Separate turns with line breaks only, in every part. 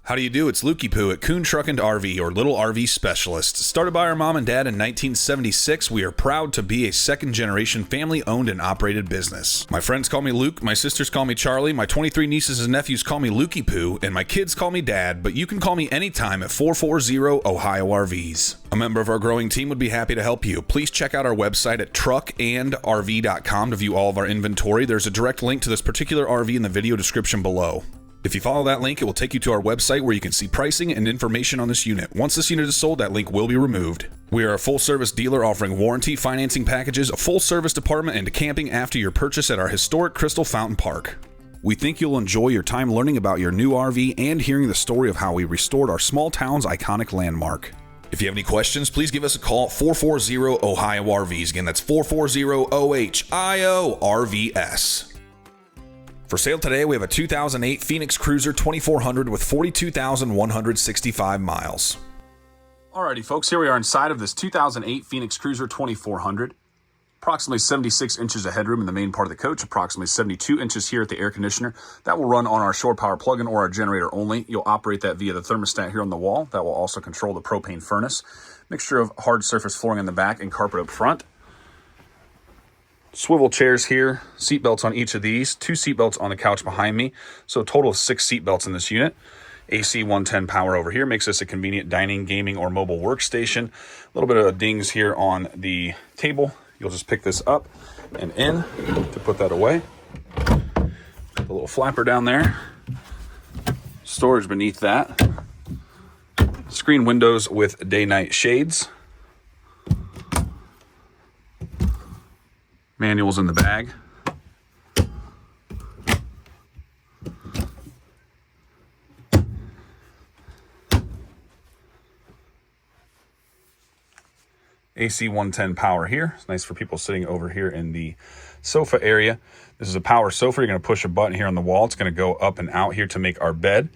How do you do? It's Lukey Poo at Kuhn Truck and RV, or Little RV Specialists. Started by our mom and dad in 1976, we are proud to be a second-generation family-owned and operated business. My friends call me Luke, my sisters call me Charlie, my 23 nieces and nephews call me Lukey Poo, and my kids call me Dad, but you can call me anytime at 440 Ohio RVs. A member of our growing team would be happy to help you. Please check out our website at truckandrv.com to view all of our inventory. There's a direct link to this particular RV in the video description below. If you follow that link, it will take you to our website where you can see pricing and information on this unit. Once this unit is sold, that link will be removed. We are a full-service dealer offering warranty, financing packages, a full-service department, and camping after your purchase at our historic Crystal Fountain Park. We think you'll enjoy your time learning about your new RV and hearing the story of how we restored our small town's iconic landmark. If you have any questions, please give us a call at 440 Ohio RVs. Again, that's 440 OHIO RVS. For sale today, we have a 2008 Phoenix Cruiser 2400 with 42,165 miles. Alrighty, folks, here we are inside of this 2008 Phoenix Cruiser 2400. Approximately 76 inches of headroom in the main part of the coach, approximately 72 inches here at the air conditioner. That will run on our shore power plug-in or our generator only. You'll operate that via the thermostat here on the wall. That will also control the propane furnace. Mixture of hard surface flooring in the back and carpet up front. Swivel chairs here, seat belts on each of these, 2 seat belts on the couch behind me, so a total of 6 seat belts in this unit. AC 110 power over here makes this a convenient dining, gaming, or mobile workstation. A little bit of dings here on the table. You'll just pick this up and in to put that away. A little flapper down there. Storage beneath that. Screen windows with day-night shades. Manuals in the bag. AC 110 power here. It's nice for people sitting over here in the sofa area. This is a power sofa. You're going to push a button here on the wall. It's going to go up and out here to make our bed.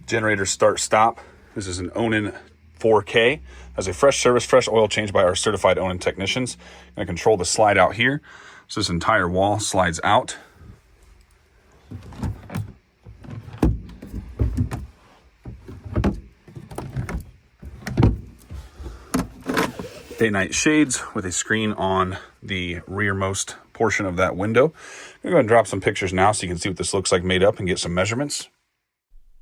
Generator start stop. This is an Onan 4K. Has a fresh service, fresh oil change by our certified Onan technicians. Going to control the slide out here. So this entire wall slides out. Day-night shades with a screen on the rearmost portion of that window. I'm going to go ahead and drop some pictures now so you can see what this looks like made up and get some measurements.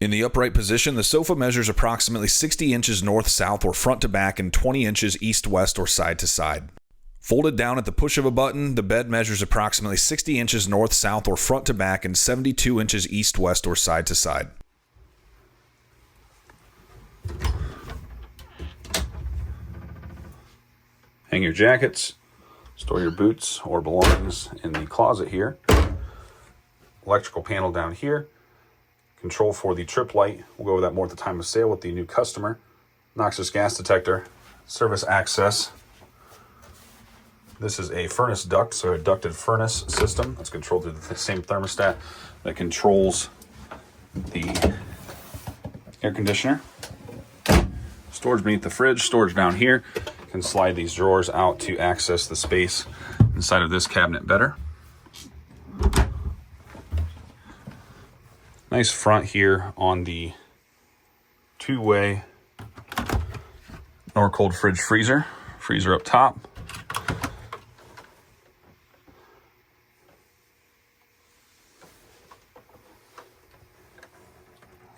In the upright position, the sofa measures approximately 60 inches north-south or front to back and 20 inches east-west or side-to-side. Folded down at the push of a button, the bed measures approximately 60 inches north-south or front to back and 72 inches east-west or side-to-side. Hang your jackets, store your boots or belongings in the closet here. Electrical panel down here. Control for the trip light. We'll go over that more at the time of sale with the new customer. Noxious gas detector, service access. This is a furnace duct, so a ducted furnace system that's controlled through the same thermostat that controls the air conditioner. Storage beneath the fridge, storage down here. You can slide these drawers out to access the space inside of this cabinet better. Nice front here on the 2-way Norcold fridge freezer. Freezer up top.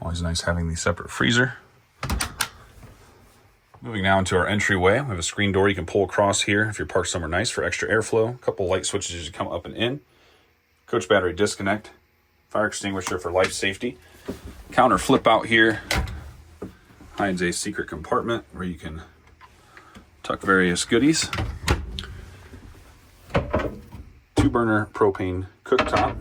Always nice having the separate freezer. Moving now into our entryway. We have a screen door you can pull across here if you're parked somewhere nice for extra airflow. A couple light switches as you come up and in. Coach battery disconnect. Fire extinguisher for life safety. Counter flip out here. Hides a secret compartment where you can tuck various goodies. 2-burner propane cooktop.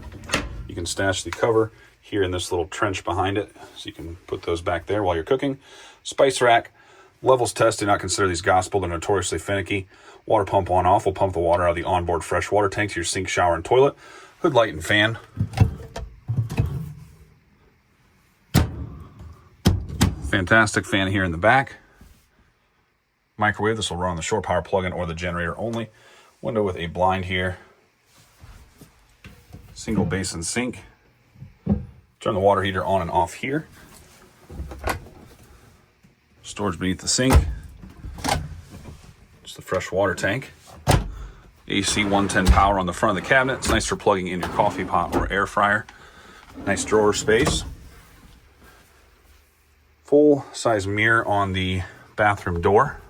You can stash the cover here in this little trench behind it, so you can put those back there while you're cooking. Spice rack. Levels test, do not consider these gospel. They're notoriously finicky. Water pump on off. We'll pump the water out of the onboard fresh water tank to your sink, shower, and toilet. Hood light and fan. Fantastic fan here in the back. Microwave. This will run on the shore power plug-in or the generator only. Window with a blind here. Single basin sink. Turn the water heater on and off here. Storage beneath the sink. Just the fresh water tank. AC 110 power on the front of the cabinet. It's nice for plugging in your coffee pot or air fryer. Nice drawer space. Full size mirror on the bathroom door.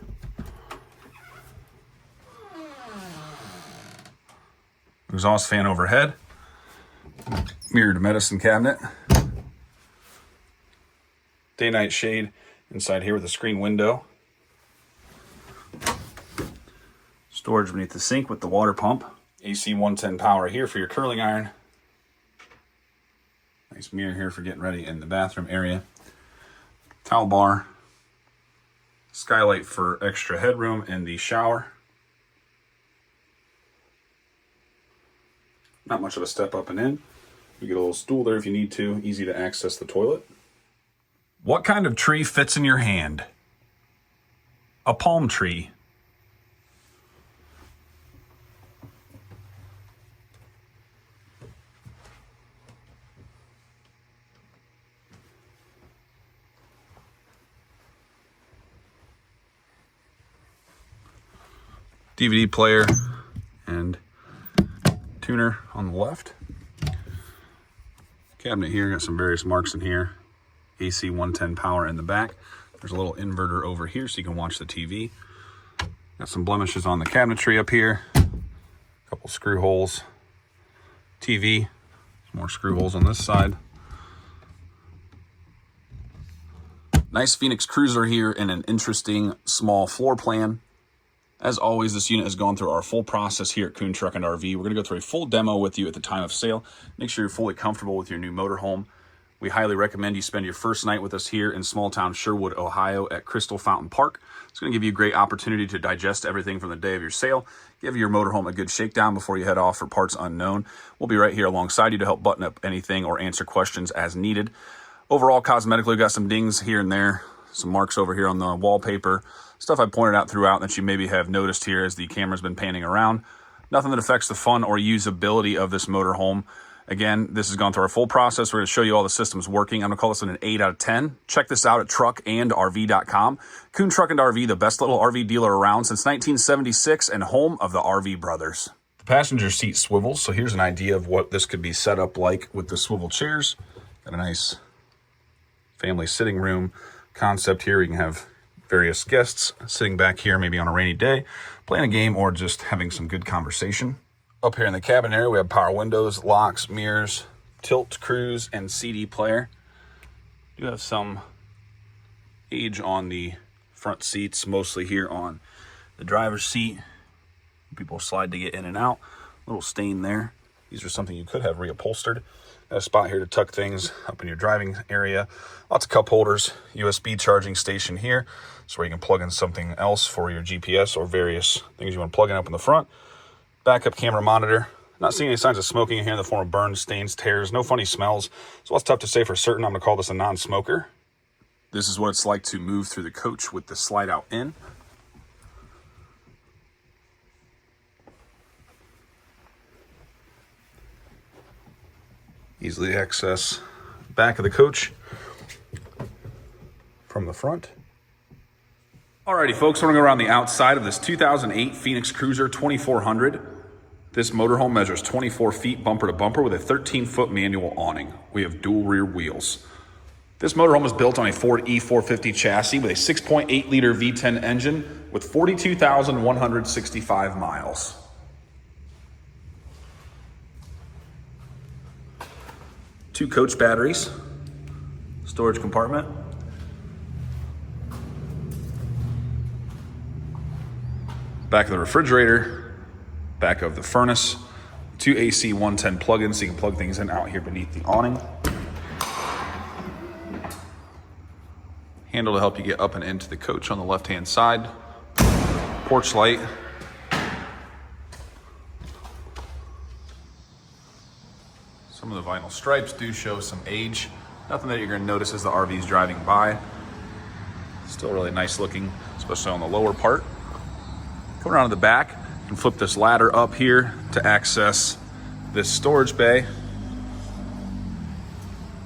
Exhaust fan overhead. Mirrored medicine cabinet. Day-night shade inside here with a screen window. Storage beneath the sink with the water pump. AC 110 power here for your curling iron. Nice mirror here for getting ready in the bathroom area. Towel bar. Skylight for extra headroom in the shower. Not much of a step up and in. You get a little stool there if you need to. Easy to access the toilet. What kind of tree fits in your hand? A palm tree. DVD player and tuner on the left. Cabinet here, got some various marks in here. AC 110 power in the back. There's a little inverter over here so you can watch the TV. Got some blemishes on the cabinetry up here. A couple screw holes. TV, more screw holes on this side. Nice Phoenix Cruiser here in an interesting small floor plan. As always, this unit has gone through our full process here at Kuhn Truck and RV. We're going to go through a full demo with you at the time of sale. Make sure you're fully comfortable with your new motorhome. We highly recommend you spend your first night with us here in small town Sherwood, Ohio at Crystal Fountain Park. It's going to give you a great opportunity to digest everything from the day of your sale. Give your motorhome a good shakedown before you head off for parts unknown. We'll be right here alongside you to help button up anything or answer questions as needed. Overall, cosmetically, we've got some dings here and there. Some marks over here on the wallpaper. Stuff I pointed out throughout that you maybe have noticed here as the camera's been panning around. Nothing that affects the fun or usability of this motorhome. Again, this has gone through our full process. We're going to show you all the systems working. I'm going to call this an 8 out of 10. Check this out at truckandrv.com. Kuhn Truck and RV, the best little RV dealer around since 1976 and home of the RV brothers. The passenger seat swivels, so here's an idea of what this could be set up like with the swivel chairs. Got a nice family sitting room concept here. You can have various guests sitting back here, maybe on a rainy day, playing a game or just having some good conversation. Up here in the cabin area, we have power windows, locks, mirrors, tilt, cruise, and CD player. Do have some age on the front seats, mostly here on the driver's seat. People slide to get in and out. A little stain there. These are something you could have reupholstered. Got a spot here to tuck things up in your driving area. Lots of cup holders, USB charging station here. So where you can plug in something else for your GPS or various things you want to plug in up in the front. Backup camera monitor. Not seeing any signs of smoking in here in the form of burns, stains, tears, no funny smells. So it's tough to say for certain. I'm going to call this a non-smoker. This is what it's like to move through the coach with the slide out in. Easily access back of the coach from the front. Alrighty, folks, we're going to go around the outside of this 2008 Phoenix Cruiser 2400. This motorhome measures 24 feet bumper to bumper with a 13-foot manual awning. We have dual rear wheels. This motorhome is built on a Ford E450 chassis with a 6.8-liter V10 engine with 42,165 miles. Two coach batteries, storage compartment. Back of the refrigerator, back of the furnace, two AC 110 plug-ins so you can plug things in out here beneath the awning. Handle to help you get up and into the coach on the left-hand side. Porch light. Some of the vinyl stripes do show some age. Nothing that you're going to notice as the RV's driving by. Still really nice looking, especially on the lower part. Coming around to the back, you can flip this ladder up here to access this storage bay.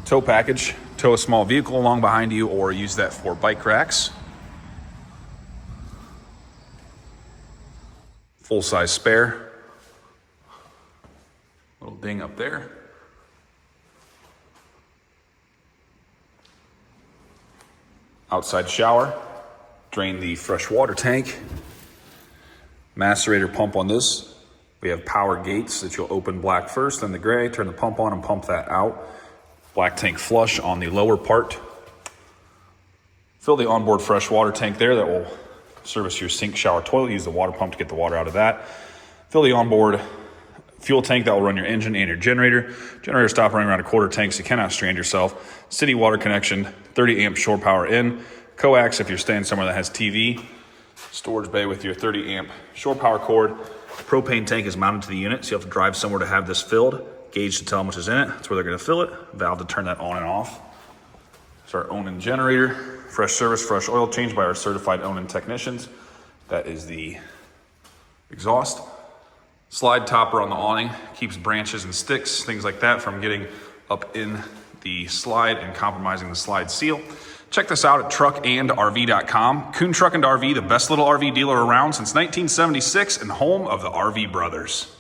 Tow package, tow a small vehicle along behind you or use that for bike racks. Full-size spare. Little ding up there. Outside shower. Drain the fresh water tank. Macerator pump on this. We have power gates that you'll open black first, then the gray, turn the pump on and pump that out. Black tank flush on the lower part. Fill the onboard fresh water tank there that will service your sink, shower, toilet. Use the water pump to get the water out of that. Fill the onboard fuel tank that will run your engine and your generator. Generator stop running around a quarter tank so you cannot strand yourself. City water connection, 30 amp shore power in. Coax if you're staying somewhere that has TV. Storage bay with your 30 amp shore power cord. Propane tank is mounted to the unit, so you have to drive somewhere to have this filled. Gauge to tell them which is in it. That's where they're going to fill it. Valve to turn that on and off. It's our Onan generator. Fresh service, fresh oil change by our certified Onan technicians. That is the exhaust. Slide topper on the awning. Keeps branches and sticks, things like that, from getting up in the slide and compromising the slide seal. Check this out at truckandrv.com. Kuhn Truck and RV, the best little RV dealer around since 1976 and home of the RV Brothers.